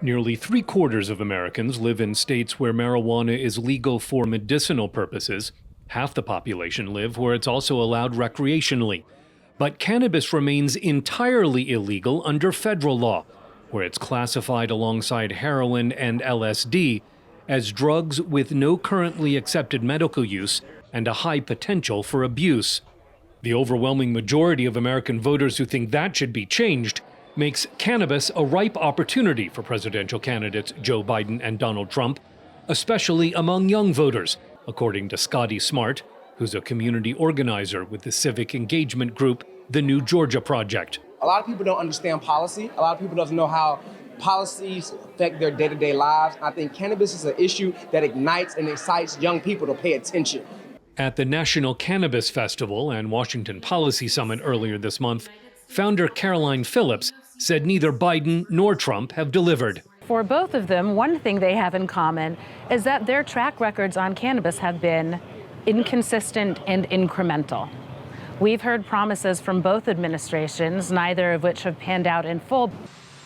Nearly 3/4 of Americans live in states where marijuana is legal for medicinal purposes. Half the population live where it's also allowed recreationally. But cannabis remains entirely illegal under federal law, where it's classified alongside heroin and LSD as drugs with no currently accepted medical use and a high potential for abuse. The overwhelming majority of American voters who think that should be changed makes cannabis a ripe opportunity for presidential candidates Joe Biden and Donald Trump, especially among young voters, according to Scotty Smart, who's a community organizer with the civic engagement group, the New Georgia Project. A lot of people don't understand policy. A lot of people don't know how policies affect their day-to-day lives. I think cannabis is an issue that ignites and excites young people to pay attention. At the National Cannabis Festival and Washington Policy Summit earlier this month, founder Caroline Phillips said neither Biden nor Trump have delivered. For both of them, one thing they have in common is that their track records on cannabis have been inconsistent and incremental. We've heard promises from both administrations, neither of which have panned out in full.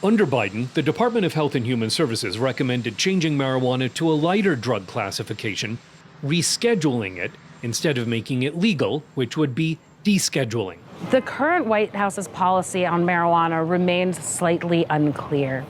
Under Biden, the Department of Health and Human Services recommended changing marijuana to a lighter drug classification, rescheduling it instead of making it legal, which would be descheduling. The current White House's policy on marijuana remains slightly unclear.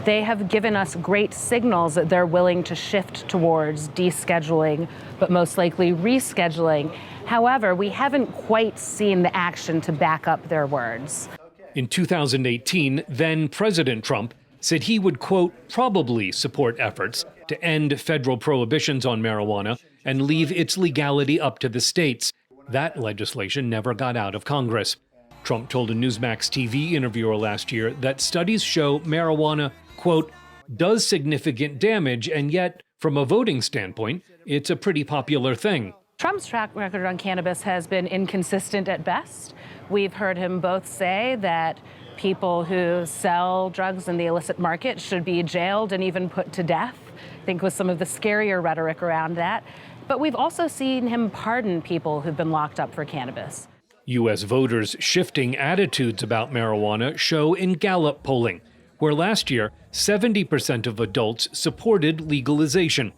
They have given us great signals that they're willing to shift towards descheduling, but most likely rescheduling. However, we haven't quite seen the action to back up their words. In 2018, then President Trump said he would, quote, probably support efforts to end federal prohibitions on marijuana and leave its legality up to the states. That legislation never got out of Congress. Trump told a Newsmax TV interviewer last year that studies show marijuana, quote, does significant damage, and yet, from a voting standpoint, it's a pretty popular thing. Trump's track record on cannabis has been inconsistent at best. We've heard him both say that people who sell drugs in the illicit market should be jailed and even put to death, I think with some of the scarier rhetoric around that. But we've also seen him pardon people who've been locked up for cannabis. U.S. voters' shifting attitudes about marijuana show in Gallup polling, where last year 70% of adults supported legalization.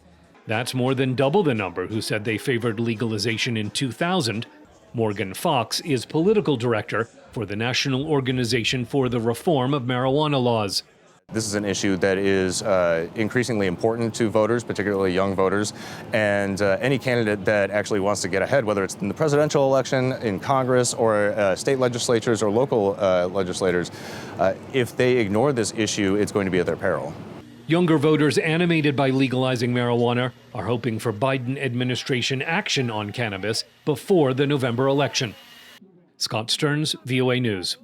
That's more than double the number who said they favored legalization in 2000. Morgan Fox is political director for the National Organization for the Reform of Marijuana Laws. This is an issue that is increasingly important to voters, particularly young voters, and any candidate that actually wants to get ahead, whether it's in the presidential election, in Congress, or state legislatures or local legislators, if they ignore this issue, it's going to be at their peril. Younger voters animated by legalizing marijuana are hoping for Biden administration action on cannabis before the November election. Scott Stearns, VOA News.